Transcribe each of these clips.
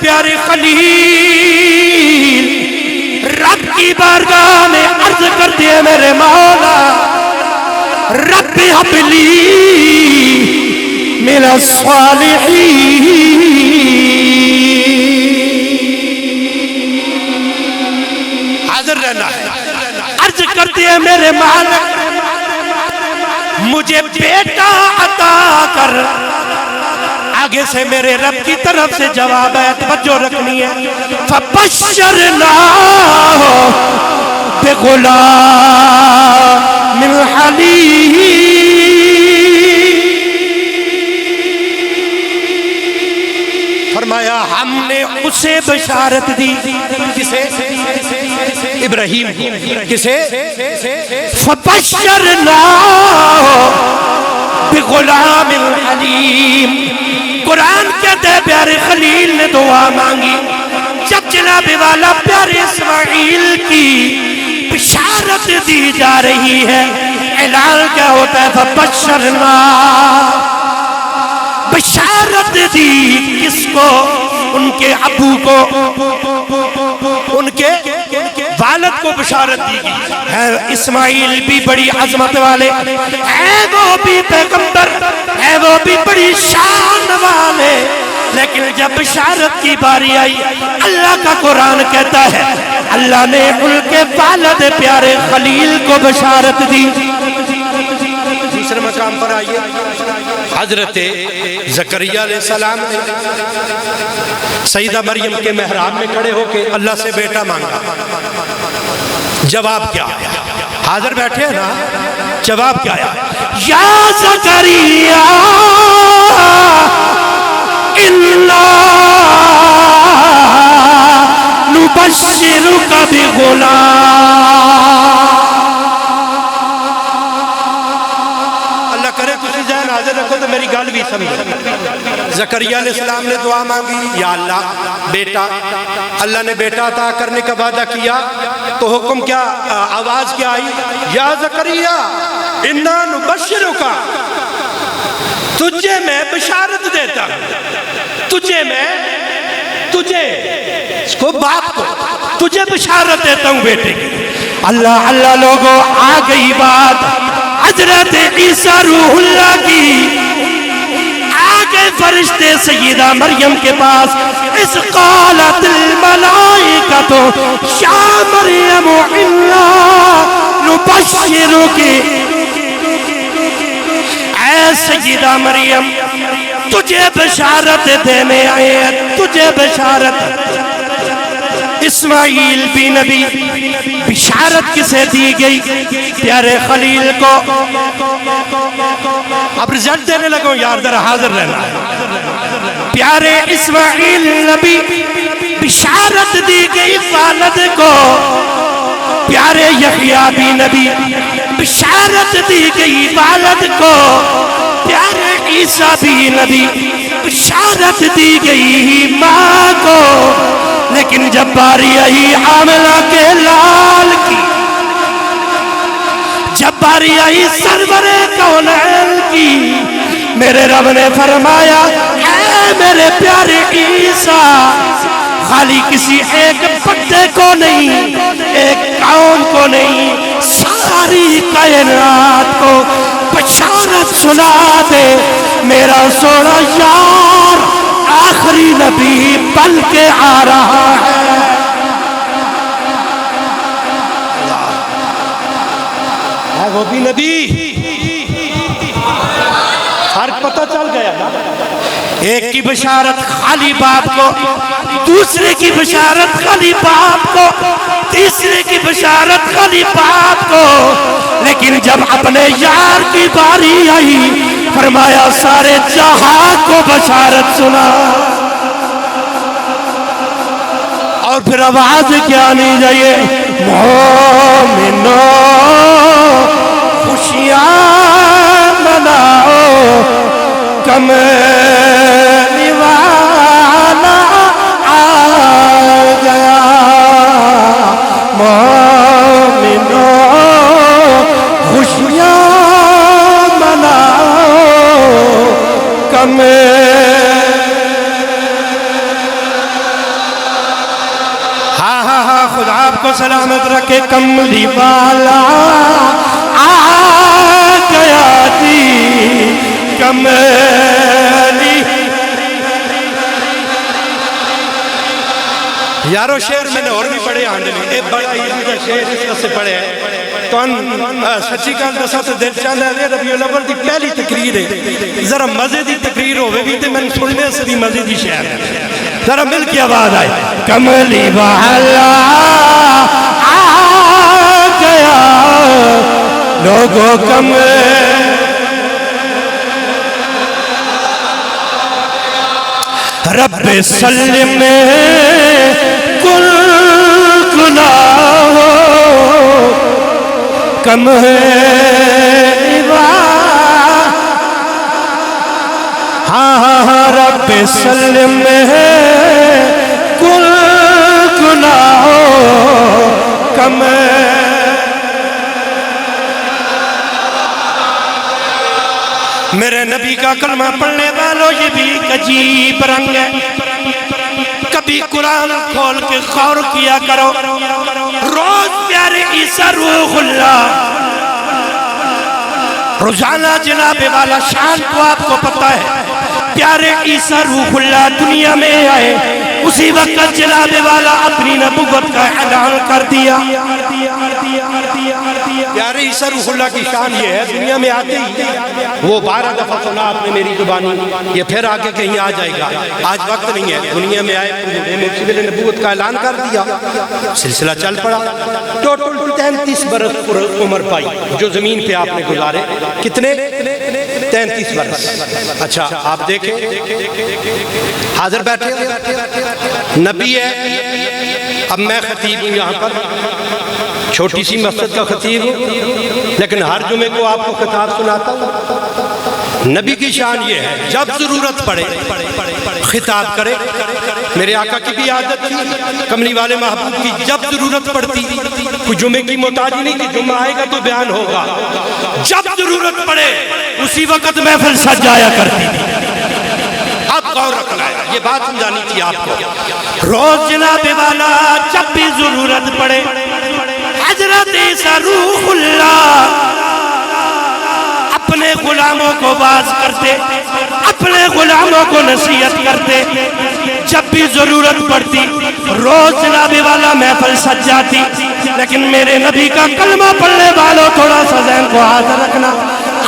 پیارے خلیل رب کی بارگاہ میں عرض کرتے ہیں میرے مولا رب ہب لی من الصالحین، حاضر رہنا ہے، عرض کرتے ہیں میرے مالک مجھے بیٹا عطا کر۔ آگے سے میرے رب کی طرف سے جواب ہے، توجہ رکھنی ہے، فَبَشَّرْنَاهُ بِغُلَامٍ حَلِيمٍ، فرمایا ہم نے اسے بشارت دی، کسے؟ ابراہیم، کسے؟ فَبَشَّرْنَاهُ بِغُلَامٍ حَلِيمٍ۔ قرآن کہتے ہیں پیارے خلیل نے دعا مانگی، جب جناب والا پیارے اسماعیل کی بشارت دی جا رہی ہے، اعلان کیا ہوتا ہے؟ فَبَشَّرْنَا، بشارت دی کس کو؟ ان کے ابو کو، ان کے والد کو بشارت دی گئی ہے۔ اسماعیل بھی بڑی عظمت والے ہے، وہ بھی پیغمبر ہے، وہ بھی بڑی شان والے، لیکن جب بشارت کی باری آئی اللہ کا قرآن کہتا ہے اللہ نے ان کے والد پیارے خلیل کو بشارت دی۔ دوسرے مقام پر آئیے، حضرت زکریا علیہ السلام نے سیدہ مریم کے محراب میں کھڑے ہو کے اللہ سے بیٹا مانگا، جواب کیا آیا؟ حاضر بیٹھے ہیں نا، جواب کیا آیا؟ یا زکریا اِنَّا نُبَشِّرُكَ بِغُلَامٍ۔ اللہ کرے کسی ذہن حاضر رکھو تو میری گال بھی سمجھے۔ زکریا علیہ السلام نے دعا مانگی، یا اللہ بیٹا، اللہ نے بیٹا عطا کرنے کا وعدہ کیا تو حکم کیا، آواز کیا آئی؟ یا زکریا اِنَّا نُبَشِّرُكَ، تجھے میں بشارت دیتا ہوں، تجھے اس کو باپ کو تجھے بشارت دیتا ہوں بیٹے کی۔ اللہ اللہ لوگوں، آ گئی بات حضرت عیسیٰ روح اللہ کی۔ آگے فرشتے سیدہ مریم کے پاس، اِذْ قَالَتِ الْمَلَائِكَةُ يَا مَرْيَمُ إِنَّا نُبَشِّرُكِ، اے سیدہ مریم تجھے بشارت دینے آئے ہیں، تجھے بشارت۔ اسماعیل بھی نبی، بشارت کسے دی گئی؟ پیارے خلیل کو۔ اب رزلٹ دینے لگو یار، ذرا حاضر رہنا ہے۔ پیارے اسماعیل نبی، بشارت دی گئی والد کو۔ پیارے یحییٰ بھی نبی، بشارت دی گئی والد کو۔ پیارے عیسیٰ بھی نبی، بشارت دی گئی ماں کو۔ لیکن جب باری آئی حاملہ کے لال کی، جب باری آئی سرور کونین کی، میرے رب نے فرمایا اے میرے پیارے عیسیٰ، خالی کسی ایک پتے کو نہیں، ایک قوم کو نہیں، ساری کائنات کو بشارت سنا دے، میرا سونا یار آخری نبی بن کے آ رہا ہے۔ وہ بھی نبی، فرق پتہ چل گیا نا؟ ایک کی بشارت خالی باپ کو، دوسرے کی بشارت خالی باپ کو، تیسرے کی بشارت خالی باپ کو۔ لیکن جب اپنے یار کی باری آئی فرمایا سارے جہاں کو بشارت سنا۔ اور پھر آواز کیا آنی چاہیے؟ مومنو خوشیاں مناؤ، کملی والا آ گیا۔ مومنو خوشیاں مناؤ، کملی خدا آپ کو سلامت رکھے، کملی والا آ گیا جی، کملی۔ یارو شعر میں نے اور بھی پڑھے آنڈے میں، ایک بڑا ہی شعر اس طرح سے پڑھے ہیں تو سچی کال دسا سے دل چاہتا ہے ربیع الاول دی پہلی تقریر ہے، ذرا مزے دی تقریر ہوئے بھی تے میں سننے سے بھی مزے دی شعر ہے، ذرا مل کی آواز آئے، کملی والا آ گیا لوگوں کملی، رب سلم کل گناہ کم ہے، ہاں رب سلم کل گناہ کم ہے۔ میرے نبی کا کلمہ پڑھنے والوں یہ بھی ایک عجیب رنگ ہے، کبھی قرآن کھول کے غور کیا کرو، روز پیارے عیسیٰ روح اللہ، روزانہ جناب والا شان کو آپ کو پتہ ہے، پیارے عیسیٰ روح اللہ دنیا میں آئے، اسی وقت جناب والا اپنی نبوت کا اعلان کر دیا۔ پیارے عیسیٰ روح اللہ کی شان یہ ہے، دنیا میں آتے ہی وہ 12 دفعہ سنا آپ نے میری زبانی، یہ پھر آگے کہیں آ جائے گا، آج وقت نہیں ہے، دنیا میں آئے موسیقی نبوت کا اعلان کر دیا، سلسلہ چل پڑا، ٹوٹل 33 برس عمر پائی جو زمین پہ آپ نے گزارے، کتنے؟ 33 برس۔ اچھا آپ دیکھیں حاضر بیٹھے نبی ہے، اب میں خطیب ہوں یہاں پر، چھوٹی سی مسجد کا خطیب ہوں، لیکن ہر جمعے کو آپ کو خطاب سناتا ہوں۔ نبی کی شان یہ ہے جب ضرورت پڑے خطاب کرے، میرے آقا کی بھی عادت تھی، کملی والے محبوب کی جب ضرورت پڑتی، کوئی جمعے کی محتاجی نہیں کہ جمعہ آئے گا تو بیان ہوگا، جب ضرورت پڑے اسی وقت محفل سج جایا کرتی تھی۔ اب غور رکھنا ہے، یہ بات سمجھانی تھی آپ کو، روز جناب والا جب بھی ضرورت پڑے حضرت عیسیٰ روح اللہ اپنے غلاموں کو باز کرتے، اپنے غلاموں کو نصیحت کرتے، جب بھی ضرورت پڑتی روز جناب والا محفل سج جاتی، لیکن میرے نبی کا کلمہ پڑھنے والوں تھوڑا سا ذہن کو حاضر رکھنا،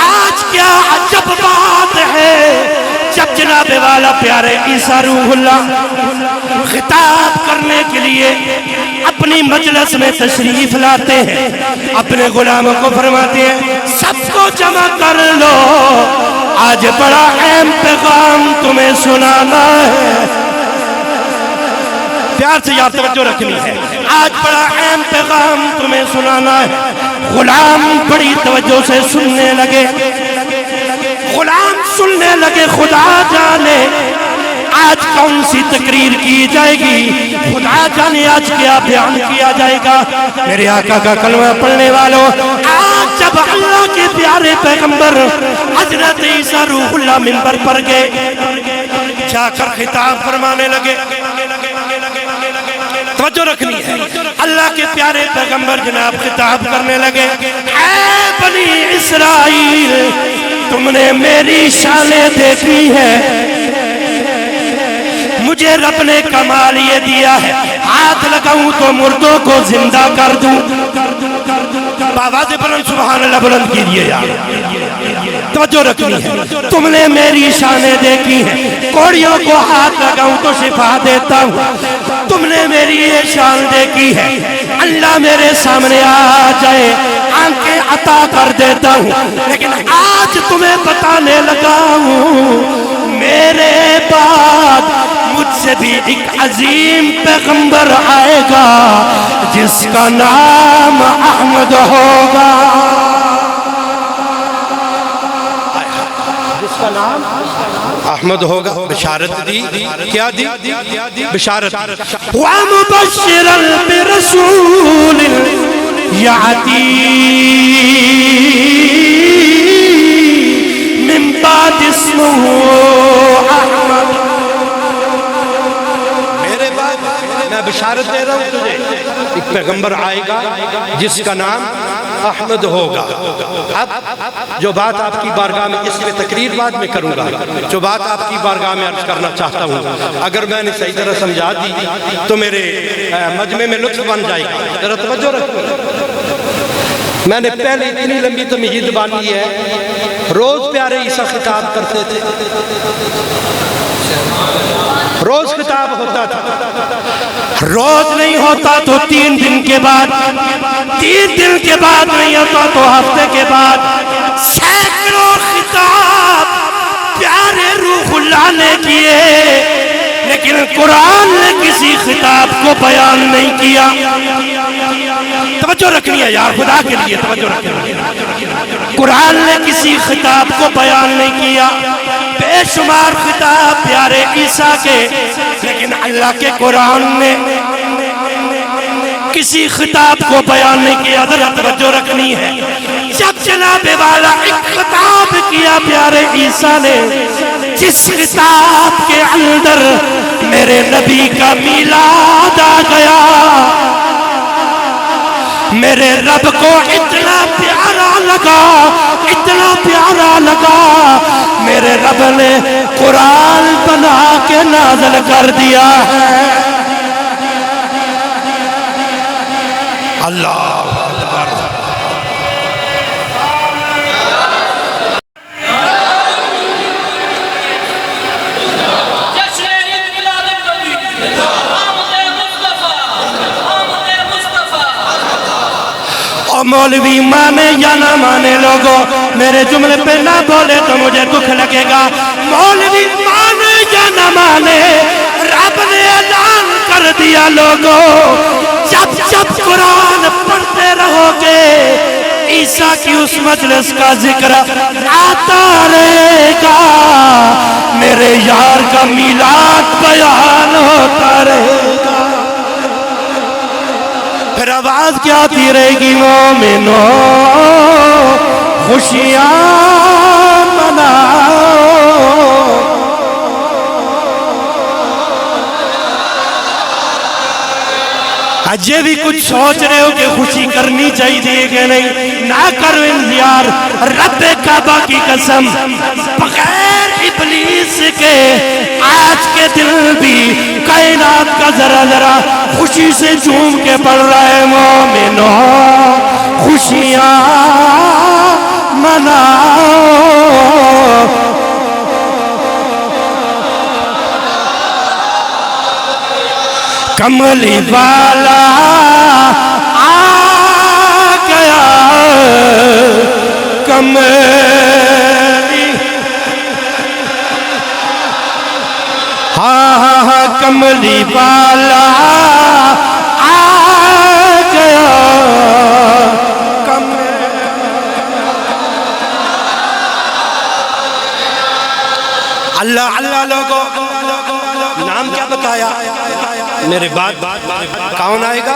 آج کیا عجب بات ہے جب جناب والا پیارے عیسیٰ روح اللہ خطاب کرنے کے لیے اپنی مجلس میں تشریف لاتے ہیں، اپنے غلاموں کو فرماتے ہیں سب کو جمع کر لو، آج بڑا اہم پیغام تمہیں سنانا ہے۔ پیار سے یاد توجہ رکھنی ہے، آج بڑا اہم پیغام تمہیں سنانا ہے۔ غلام بڑی توجہ سے سننے لگے، غلام سننے لگے، خدا جانے آج کون سی تقریر کی جائے گی، خدا جانے آج کیا بیان کیا جائے گا۔ میرے آقا کا کلمہ پڑھنے والوں، آج جب اللہ کے پیارے پیغمبر حضرت عیسیٰ روح اللہ منبر پر گئے، جا کر خطاب فرمانے لگے، توجہ رکھنی ہے، اللہ کے پیارے پیغمبر جناب خطاب کرنے لگے، اے بنی اسرائیل تم نے میری شانیں دیکھی ہے، مجھے رب نے کمال یہ دیا ہے، ہاتھ لگاؤں تو مردوں کو زندہ کر دوں، آواز بلند سبحان اللہ بلند کیجئے یار، توجہ رکھنی ہے، تم نے میری شانیں دیکھی ہیں، کوڑیوں کو ہاتھ لگاؤں تو شفا دیتا ہوں، تم نے میری یہ شان دیکھی ہے، اللہ میرے سامنے آ جائے آنکھیں عطا کر دیتا ہوں، لیکن آج تمہیں بتانے لگا ہوں میرے بعد مجھ سے بھی ایک عظیم پیغمبر آئے گا جس کا نام احمد ہوگا، جس کا نام احمد ہوگا۔ بشارت دی، کیا دی؟ بشارت وَمُبَشِّرًا بِرَسُولٍ يَعْتِي مِن بَعْدِ اسْمُهُ احمد، میرے بعد میں بشارت دے رہا ہوں تجھے، ایک پیغمبر آئے گا جس کا نام احمد ہوگا۔ اب جو بات آپ کی بارگاہ میں، اس پہ تقریر بعد میں کروں گا، جو بات آپ کی بارگاہ میں عرض کرنا چاہتا ہوں، اگر میں نے صحیح طرح سمجھا دی تو میرے مجمع میں لطف بن جائے گا۔ ذرا توجہ رکھو، میں نے پہلے اتنی لمبی تمہید باندھی ہے، روز پیارے عیسیٰ خطاب کرتے تھے، روز خطاب ہوتا تھا، روز نہیں ہوتا تو 3 دن کے بعد، 3 دن کے بعد نہیں ہوتا تو ہفتے کے بعد، سینکڑوں خطاب پیارے روح اللہ نے کیے، لیکن قرآن نے کسی خطاب کو بیان نہیں کیا۔ توجہ رکھنی ہے یار، خدا کے لیے توجہ رکھنی ہے۔ قرآن نے کسی خطاب کو بیان نہیں کیا، بے شمار خطاب پیارے عیسیٰ کے، لیکن اللہ کے قرآن نے کسی خطاب کو بیان نہیں کیا۔ ذرا توجہ رکھنی ہے، جب جناب والا ایک خطاب کیا پیارے عیسیٰ نے، جس خطاب کے اندر میرے نبی کا میلاد آ گیا، میرے رب کو اتنا پیارا لگا، اتنا پیارا لگا، میرے رب نے قرآن بنا کے نازل کر دیا ہے۔ اللہ اکبر۔ مولوی مانے یا نہ مانے لوگوں، میرے جملے پہ نہ بولے تو مجھے دکھ لگے گا۔ مولوی مانے یا نہ مانے، رب نے اعلان کر دیا لوگوں، جب جب قرآن پڑھتے رہو گے عیسیٰ کی اس مجلس کا ذکر آتا رہے گا، میرے یار کا میلاد بیان ہوتا رہے گا۔ پھر آواز کیا آتی رہے گی؟ مومنو خوشیاں مناؤ، اجے بھی کچھ سوچ رہے ہو کہ خوشی کرنی چاہیے کہ نہیں؟ نہ کرو انتظار، رب کعبہ کی قسم، بغیر ابلیس کے آج کے دل بھی کائنات کا ذرا ذرا خوشی سے جھوم کے پڑھ رہا ہے۔ مومنو خوشیاں مناؤ، کملی والا آ گیا، کملی، ہاں کملی والا آ گیا، اللہ اللہ لوگوں، نام کیا بتایا میرے بعد؟ کون آئے گا؟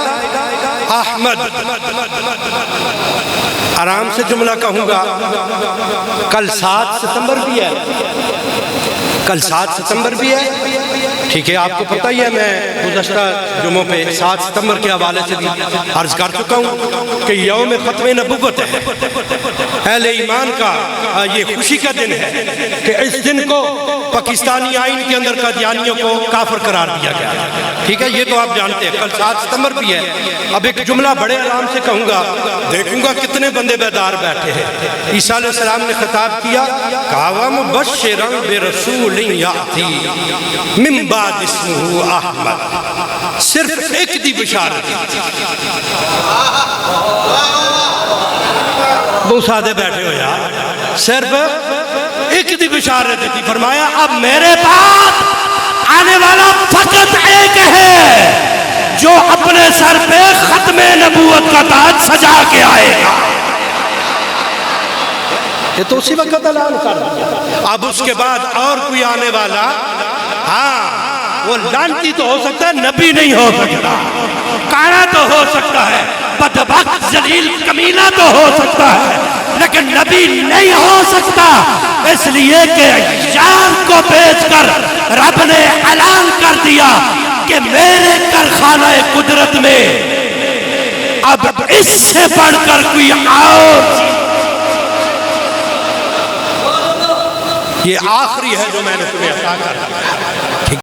احمد۔ آرام سے جملہ کہوں گا، کل 7 ستمبر بھی ہے، کل 7 ستمبر بھی ہے، ٹھیک ہے؟ آپ کو پتہ ہی ہے، میں گزشتہ جمعوں پہ 7 ستمبر کے حوالے سے بھی عرض کر چکا ہوں کہ یوم ختم نبوت ہے، اہل ایمان کا یہ خوشی کا دن ہے کہ اس دن کو پاکستانی آئین کے اندر قادیانیوں کو کافر قرار دیا گیا، ٹھیک ہے؟ یہ تو آپ جانتے ہیں، کل 7 ستمبر بھی ہے۔ اب ایک جملہ بڑے آرام سے کہوں گا، دیکھوں گا کتنے بندے بیدار بیٹھے ہیں۔ عیسیٰ علیہ السلام نے خطاب کیا، کہا مبشراً برسول یاتی من بعد اسمہ احمد، صرف ایک دی بشارت، بہت سادے بیٹھے ہو یار، صرف ایک دی بشارت تھی، فرمایا اب میرے پاس آنے والا فقط ایک ہے جو اپنے سر پہ ختم نبوت کا تاج سجا کے آئے گا۔ یہ تو اسی وقت اعلان کر دیا، اب اس کے بعد اور کوئی آنے والا، ہاں وہ لعنتی تو ہو سکتا ہے، نبی نہیں ہو سکتا، کانا تو ہو سکتا ہے، بدبخت ذلیل کمینہ تو ہو سکتا ہے، لیکن نبی نہیں ہو سکتا، اس لیے کہ یار کو بیچ کر رب نے اعلان کر دیا کہ میرے کر خانہ قدرت میں اب اس سے بڑھ کر کوئی اور یہ آخری ہے جو میں نے تمہیں عطا کر دیا.